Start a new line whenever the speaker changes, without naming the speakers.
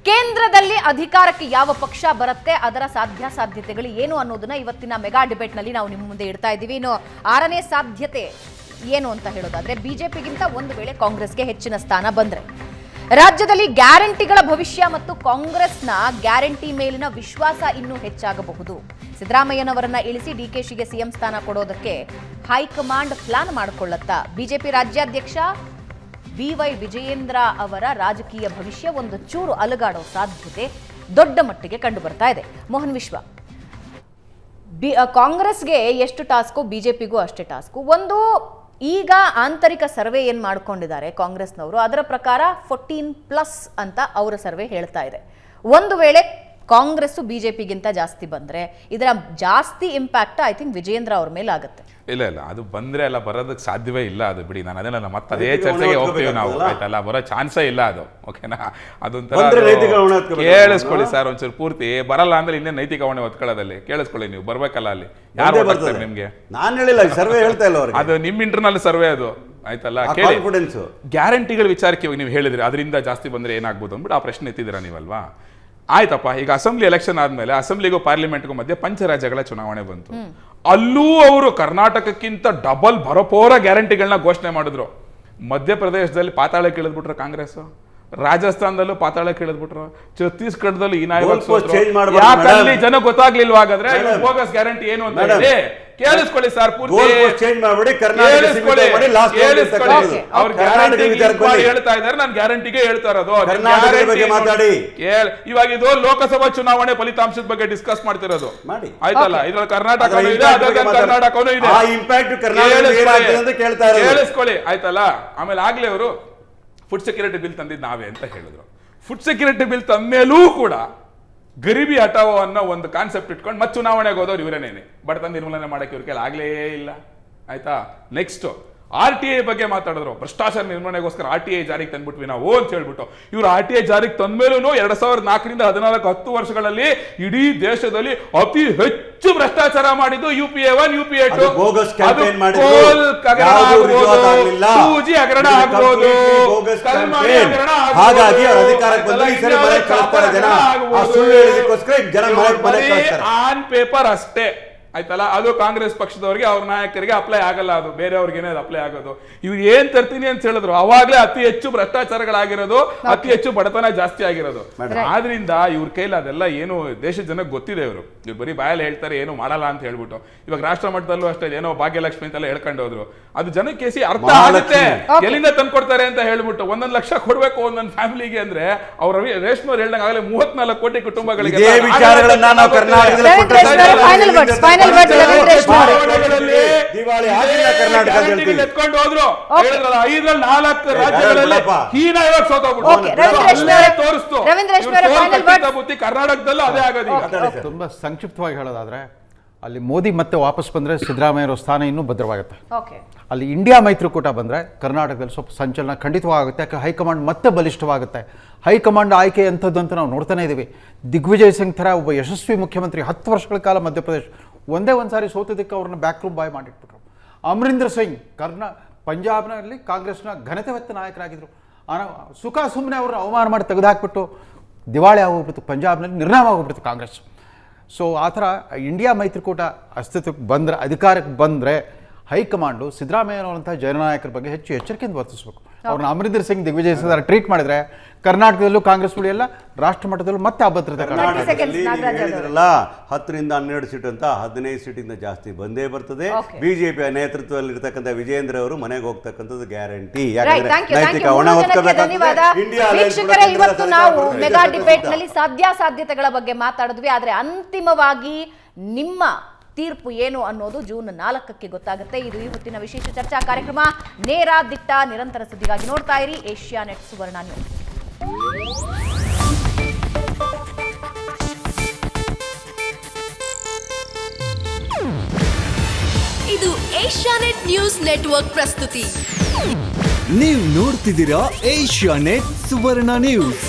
ಕೇಂದ್ರದಲ್ಲಿ ಅಧಿಕಾರಕ್ಕೆ ಯಾವ ಪಕ್ಷ ಬರುತ್ತೆ, ಅದರ ಸಾಧ್ಯತೆಗಳು ಏನು ಅನ್ನೋದನ್ನ ಇವತ್ತಿನ ಮೆಗಾ ಡಿಬೇಟ್ ನಲ್ಲಿ ನಾವು ನಿಮ್ಮ ಮುಂದೆ ಇಡ್ತಾ ಇದ್ದೀವಿ. ಇನ್ನು 6ನೇ ಸಾಧ್ಯತೆ ಏನು ಅಂತ ಹೇಳೋದಾದ್ರೆ, ಬಿಜೆಪಿಗಿಂತ ಒಂದು ವೇಳೆ ಕಾಂಗ್ರೆಸ್ಗೆ ಹೆಚ್ಚಿನ ಸ್ಥಾನ ಬಂದ್ರೆ ರಾಜ್ಯದಲ್ಲಿ ಗ್ಯಾರಂಟಿಗಳ ಭವಿಷ್ಯ ಮತ್ತು ಕಾಂಗ್ರೆಸ್ನ ಗ್ಯಾರಂಟಿ ಮೇಲಿನ ವಿಶ್ವಾಸ ಇನ್ನೂ ಹೆಚ್ಚಾಗಬಹುದು. ಸಿದ್ದರಾಮಯ್ಯನವರನ್ನ ಇಳಿಸಿ ಡಿಕೆಶಿಗೆ ಸಿಎಂ ಸ್ಥಾನ ಕೊಡೋದಕ್ಕೆ ಹೈಕಮಾಂಡ್ ಪ್ಲಾನ್ ಮಾಡಿಕೊಳ್ಳುತ್ತಾ? ಬಿಜೆಪಿ ರಾಜ್ಯಾಧ್ಯಕ್ಷ BY ವಿಜಯೇಂದ್ರ ಅವರ ರಾಜಕೀಯ ಭವಿಷ್ಯ ಒಂದು ಚೂರು ಅಲುಗಾಡೋ ಸಾಧ್ಯತೆ ದೊಡ್ಡ ಮಟ್ಟಿಗೆ ಕಂಡು ಬರ್ತಾ ಇದೆ. ಮೋಹನ್ ವಿಶ್ವ, ಕಾಂಗ್ರೆಸ್ಗೆ ಎಷ್ಟು ಟಾಸ್ಕು, ಬಿಜೆಪಿಗೂ ಅಷ್ಟೇ ಟಾಸ್ಕು. ಒಂದು, ಈಗ ಆಂತರಿಕ ಸರ್ವೆ ಏನ್ ಮಾಡ್ಕೊಂಡಿದ್ದಾರೆ ಕಾಂಗ್ರೆಸ್ನವರು, ಅದರ ಪ್ರಕಾರ 14+ ಅಂತ ಅವರ ಸರ್ವೆ ಹೇಳ್ತಾ ಇದೆ. ಒಂದು ವೇಳೆ ಕಾಂಗ್ರೆಸ್ ಬಿಜೆಪಿಗಿಂತ ಜಾಸ್ತಿ ಬಂದ್ರೆ ಇದರ ಜಾಸ್ತಿ ಇಂಪ್ಯಾಕ್ಟ್ ಐ ಥಿಂಕ್ ವಿಜಯೇಂದ್ರ ಅವ್ರ ಮೇಲೆ ಆಗುತ್ತೆ.
ಇಲ್ಲ ಅದು ಬಂದ್ರೆ ಅಲ್ಲ, ಬರೋದಕ್ಕೆ ಸಾಧ್ಯವೇ ಇಲ್ಲ. ಅದು ಬಿಡಿ, ನಾನು ಅದನ್ನ ಮತ್ತೆ ಅದೇ ಚರ್ಚೆಗೆ ಹೋಗ್ತೀವಿ ನಾವು, ಆಯ್ತಲ್ಲ, ಬರೋ ಚಾನ್ಸೇ ಇಲ್ಲ ಅದು. ಓಕೆನಾ? ಅದೊಂಥರ ಕೇಳಿಸ್ಕೊಳ್ಳಿ ಸರ್, ಒಂಚೂರು ಪೂರ್ತಿ ಬರಲ್ಲ ಅಂದ್ರೆ ಇನ್ನೇ ನೈತಿಕ ಹೊಣೆ ಹೊತ್ಕೊಳ್ಳೋದಲ್ಲಿ ಕೇಳಿಸ್ಕೊಳ್ಳಿ. ನೀವು ಬರ್ಬೇಕಲ್ಲ, ಅಲ್ಲಿ ಯಾರು ಬರ್ತಾರೆ ನಿಮ್ಗೆ?
ನಾನು ಹೇಳಿಲ್ಲ, ಸರ್ವೆ ಹೇಳ್ತಾ ಇಲ್ಲ ಅವ್ರಿಗೆ.
ಅದು ನಿಮ್ ಇಂಟರ್ನಲ್ ಸರ್ವೆ ಅದು, ಆಯ್ತಲ್ಲ. ಗ್ಯಾರಂಟಿಗಳ ವಿಚಾರಕ್ಕೆ ಇವಾಗ ನೀವು ಹೇಳಿದ್ರಿ, ಅದರಿಂದ ಜಾಸ್ತಿ ಬಂದ್ರೆ ಏನಾಗ್ಬೋದು ಅಂದ್ಬಿಟ್ಟು ಆ ಪ್ರಶ್ನೆ ಎತ್ತಿದ್ದೀರಾ ನೀವಲ್ವಾ? ಆಯ್ತಪ್ಪ, ಈಗ ಅಸೆಂಬ್ಲಿ ಎಲೆಕ್ಷನ್ ಆದ್ಮೇಲೆ ಅಸೆಂಬ್ಲಿಗೂ ಪಾರ್ಲಿಮೆಂಟ್ಗೂ ಮಧ್ಯೆ ಪಂಚರಾಜ್ಯಗಳ ಚುನಾವಣೆ ಬಂತು. ಅಲ್ಲೂ ಅವರು ಕರ್ನಾಟಕಕ್ಕಿಂತ ಡಬಲ್ ಭರಪೂರ ಗ್ಯಾರಂಟಿಗಳನ್ನ ಘೋಷಣೆ ಮಾಡಿದ್ರು. ಮಧ್ಯಪ್ರದೇಶದಲ್ಲಿ ಪಾತಾಳಕ್ಕೆ ಇಳಿದ್ಬಿಟ್ರು ಕಾಂಗ್ರೆಸ್, ರಾಜಸ್ಥಾನದಲ್ಲೂ ಪಾತಾಳಕ್ಕೆ ಇಳಿದ್ಬಿಟ್ರು, ಛತ್ತೀಸ್ಗಢದಲ್ಲೂ ಯಾಕಲ್ಲಿ ಜನ ಗೊತ್ತಾಗ್ಲಿಲ್ವಾ? ಹಾಗಾದ್ರೆ ಬೋಗಸ್ ಗ್ಯಾರಂಟಿ ಏನು ಅಂತ ಹೇಳಿ ಕೇಳಿಸ್ಕೊಳ್ಳಿ ಸರ್, ಪೂರ್ತಿ ಹೇಳ್ತಾ ಇದ್ದಾರೆ. ನಾನು ಗ್ಯಾರಂಟಿಗೆ ಹೇಳ್ತಾ ಇರೋದು. ಇವಾಗ ಇದು ಲೋಕಸಭಾ ಚುನಾವಣೆ ಫಲಿತಾಂಶದ ಬಗ್ಗೆ ಡಿಸ್ಕಸ್ ಮಾಡ್ತಿರೋದು, ಆಯ್ತಲ್ಲ. ಇದ್ರಲ್ಲಿ ಕರ್ನಾಟಕನೂ ಇದೆ, ಕರ್ನಾಟಕನೂ ಇದೆ, ಕೇಳಿಸ್ಕೊಳ್ಳಿ, ಆಯ್ತಲ್ಲ. ಆಮೇಲೆ ಆಗ್ಲೇ ಅವರು ಫುಡ್ ಸೆಕ್ಯೂರಿಟಿ ಬಿಲ್ ತಂದಿದ್ದು ನಾವೇ ಅಂತ ಹೇಳಿದ್ರು. ಫುಡ್ ಸೆಕ್ಯೂರಿಟಿ ಬಿಲ್ ತಂದ್ಮೇಲೂ ಕೂಡ ಗರೀಬಿ ಹಟಾವೋ ಅನ್ನೋ ಒಂದು ಕಾನ್ಸೆಪ್ಟ್ ಇಟ್ಕೊಂಡು ಮತ್ತೆ ಚುನಾವಣೆಗೆ ಹೋದವ್ರು ಇವರೇನೇನೆ. ಬಡತನ ನಿರ್ಮೂಲನೆ ಮಾಡಕ್ಕೆ ಇವ್ರ ಕೈಲಿ ಆಗ್ಲೇ ಇಲ್ಲ, ಆಯ್ತಾ. ನೆಕ್ಸ್ಟ್ RTI ಬಗ್ಗೆ ಮಾತಾಡಿದ್ರು. ಭ್ರಷ್ಟಾಚಾರ ನಿರ್ಮೂಲನೆಗೋಸ್ಕರ RTI ಜಾರಿಗೆ ತಂದ್ಬಿಟ್ವಿ ನಾವು ಅಂತ ಹೇಳ್ಬಿಟ್ಟು, ಇವ್ರು RTI ಜಾರಿಗೆ ತಂದ್ಮೇಲೂ 2004ರಿಂದ 10 ವರ್ಷಗಳಲ್ಲಿ ಇಡೀ ದೇಶದಲ್ಲಿ ಅತಿ ಹೆಚ್ಚು ಭ್ರಷ್ಟಾಚಾರ ಮಾಡಿದ್ದು UPA 1, UPA 2. ಸೂಜಿ ಹಗರಣ ಆಗ್ಬೋದು, ಆನ್ ಪೇಪರ್ ಅಷ್ಟೇ, ಆಯ್ತಲ್ಲ. ಅದು ಕಾಂಗ್ರೆಸ್ ಪಕ್ಷದವರಿಗೆ, ಅವ್ರ ನಾಯಕರಿಗೆ ಅಪ್ಲೈ ಆಗಲ್ಲ, ಅದು ಬೇರೆಯವ್ರಿಗೇನೆ ಅದು ಅಪ್ಲೈ ಆಗೋದು. ಇವ್ರು ಏನ್ ತರ್ತೀನಿ ಅಂತ ಹೇಳಿದ್ರು, ಅವಾಗ್ಲೇ ಅತಿ ಹೆಚ್ಚು ಭ್ರಷ್ಟಾಚಾರಗಳಾಗಿರೋದು, ಅತಿ ಹೆಚ್ಚು ಬಡತನ ಜಾಸ್ತಿ ಆಗಿರೋದು. ಆದ್ರಿಂದ ಇವ್ರ ಕೈಲಿ ಅದೆಲ್ಲ ಏನು ದೇಶದ ಜನಕ್ಕೆ ಗೊತ್ತಿದೆ. ಇವ್ರು ಬರೀ ಬಾಯಲ್ಲಿ ಹೇಳ್ತಾರೆ, ಏನು ಮಾಡಲ್ಲ ಅಂತ ಹೇಳ್ಬಿಟ್ಟು. ಇವಾಗ ರಾಷ್ಟ್ರ ಮಟ್ಟದಲ್ಲೂ ಅಷ್ಟೇ ಏನೋ ಭಾಗ್ಯಲಕ್ಷ್ಮಿ ಅಂತೆಲ್ಲ ಹೇಳ್ಕೊಂಡು ಹೋದ್ರು. ಅದು ಜನಕ್ಕೆ ಅರ್ಥ ಆಗುತ್ತೆ, ಎಲ್ಲಿಂದ ತಂದ್ಕೊಡ್ತಾರೆ ಅಂತ ಹೇಳ್ಬಿಟ್ಟು. 1 ಲಕ್ಷ ಕೊಡ್ಬೇಕು ಒಂದೊಂದು ಫ್ಯಾಮಿಲಿಗೆ ಅಂದ್ರೆ, ಅವ್ರ ರೇಷ್ಮೆ ಹೇಳ್ದಂಗೆ ಆಗಲೇ 34 ಕೋಟಿ ಕುಟುಂಬಗಳಿಗೆ ಎತ್ಕೊಂಡು ಹೋದ್ರು. 5ರಲ್ಲಿ 4 ರಾಜ್ಯಗಳಲ್ಲಿ ಹೀನಾಯವಾಗಿ ತೋರಿಸ್ತು. ಕರ್ನಾಟಕದಲ್ಲೂ ಅದೇ ಆಗೋದು.
ತುಂಬಾ ಸಂಕ್ಷಿಪ್ತವಾಗಿ ಹೇಳೋದಾದ್ರೆ, ಅಲ್ಲಿ ಮೋದಿ ಮತ್ತೆ ವಾಪಸ್ ಬಂದ್ರೆ ಸಿದ್ದರಾಮಯ್ಯ ಸ್ಥಾನ ಇನ್ನೂ ಭದ್ರವಾಗುತ್ತೆ. ಅಲ್ಲಿ ಇಂಡಿಯಾ ಮೈತ್ರಿಕೂಟ ಬಂದ್ರೆ ಕರ್ನಾಟಕದಲ್ಲಿ ಸ್ವಲ್ಪ ಸಂಚಲನ ಖಂಡಿತವಾಗುತ್ತೆ. ಯಾಕೆ ಹೈಕಮಾಂಡ್ ಮತ್ತೆ ಬಲಿಷ್ಠವಾಗುತ್ತೆ. ಹೈಕಮಾಂಡ್ ಆಯ್ಕೆ ಎಂಥದ್ದು ಅಂತ ನಾವು ನೋಡ್ತಾನೆ ಇದ್ದೀವಿ. ದಿಗ್ವಿಜಯ್ ಸಿಂಗ್ ಥರ ಒಬ್ಬ ಯಶಸ್ವಿ ಮುಖ್ಯಮಂತ್ರಿ 10 ವರ್ಷಗಳ ಕಾಲ ಮಧ್ಯಪ್ರದೇಶ ಒಂದೇ ಸಾರಿ ಸೋತಿದ್ದಕ್ಕೆ ಅವ್ರನ್ನ ಬ್ಯಾಕ್ ರೂಮ್ ಬಾಯ್ ಮಾಡಿಟ್ಬಿಟ್ರು. ಅಮರಿಂದರ್ ಸಿಂಗ್ ಪಂಜಾಬ್ನಲ್ಲಿ ಕಾಂಗ್ರೆಸ್ನ ಘನತೆವೆತ್ತ ನಾಯಕರಾಗಿದ್ದರು. ಸುಖ ಸುಮ್ಮನೆ ಅವ್ರನ್ನ ಅವಮಾನ ಮಾಡಿ ತೆಗೆದುಹಾಕ್ಬಿಟ್ಟು ದಿವಾಳಿ ಆಗೋಗ್ಬಿಡ್ತು, ಪಂಜಾಬ್ನಲ್ಲಿ ನಿರ್ನಾಮ ಆಗೋಗ್ಬಿಡ್ತು ಕಾಂಗ್ರೆಸ್. ಸೊ ಆ ಥರ ಇಂಡಿಯಾ ಮೈತ್ರಿಕೂಟ ಅಸ್ತಿತ್ವಕ್ಕೆ ಬಂದರೆ, ಅಧಿಕಾರಕ್ಕೆ ಬಂದರೆ ಹೈಕಮಾಂಡು ಸಿದ್ದರಾಮಯ್ಯನವರಂಥ ಜನನಾಯಕರ ಬಗ್ಗೆ ಹೆಚ್ಚು ಎಚ್ಚರಿಕೆಯಿಂದ ವರ್ತಿಸಬೇಕು. ಅವ್ರನ್ನ ಅಮರಿಂದರ್ ಸಿಂಗ್, ದಿಗ್ವಿಜಯ್ ಸಿಂಗ್ ಟ್ರೀಟ್ ಮಾಡಿದ್ರೆ ಕರ್ನಾಟಕದಲ್ಲೂ ಕಾಂಗ್ರೆಸ್ ಉಳಿಯಲ್ಲ, ರಾಷ್ಟ್ರ ಮಟ್ಟದಲ್ಲೂ ಮತ್ತೆ ಅಭದ್ರತೆ.
10ರಿಂದ 12 ಸೀಟ್ ಅಂತ 15 ಸೀಟಿಂದ ಜಾಸ್ತಿ ಬಂದೇ ಬರ್ತದೆ. ಬಿಜೆಪಿಯ ನೇತೃತ್ವದಲ್ಲಿ ಇರ್ತಕ್ಕಂಥ ವಿಜೇಂದ್ರ ಅವರು ಮನೆಗೆ ಹೋಗ್ತಕ್ಕಂಥದ್ದು ಗ್ಯಾರಂಟಿ.
ಇವತ್ತು ನಾವು ಮೆಗಾ ಡಿಬೇಟ್ ನಲ್ಲಿ ಸಾಧ್ಯತೆಗಳ ಬಗ್ಗೆ ಮಾತಾಡಿದ್ವಿ. ಆದ್ರೆ ಅಂತಿಮವಾಗಿ ನಿಮ್ಮ ತೀರ್ಪು ಏನು ಅನ್ನೋದು ಜೂನ್ 4ಕ್ಕೆ ಗೊತ್ತಾಗುತ್ತೆ. ಇದು ಇವತ್ತಿನ ವಿಶೇಷ ಚರ್ಚಾ ಕಾರ್ಯಕ್ರಮ. ನೇರ ದಿಟ್ಟ ನಿರಂತರ ಸುದ್ದಿಗಾಗಿ ನೋಡ್ತಾ ಇರಿ ಏಷ್ಯಾನೆಟ್ ಸುವರ್ಣ ನ್ಯೂಸ್.
ಇದು ಏಷ್ಯಾನೆಟ್ ನ್ಯೂಸ್ ನೆಟ್ವರ್ಕ್ ಪ್ರಸ್ತುತಿ.
ನೀವು ನೋಡ್ತಿದ್ದೀರಾ ಏಷ್ಯಾನೆಟ್ ಸುವರ್ಣ ನ್ಯೂಸ್.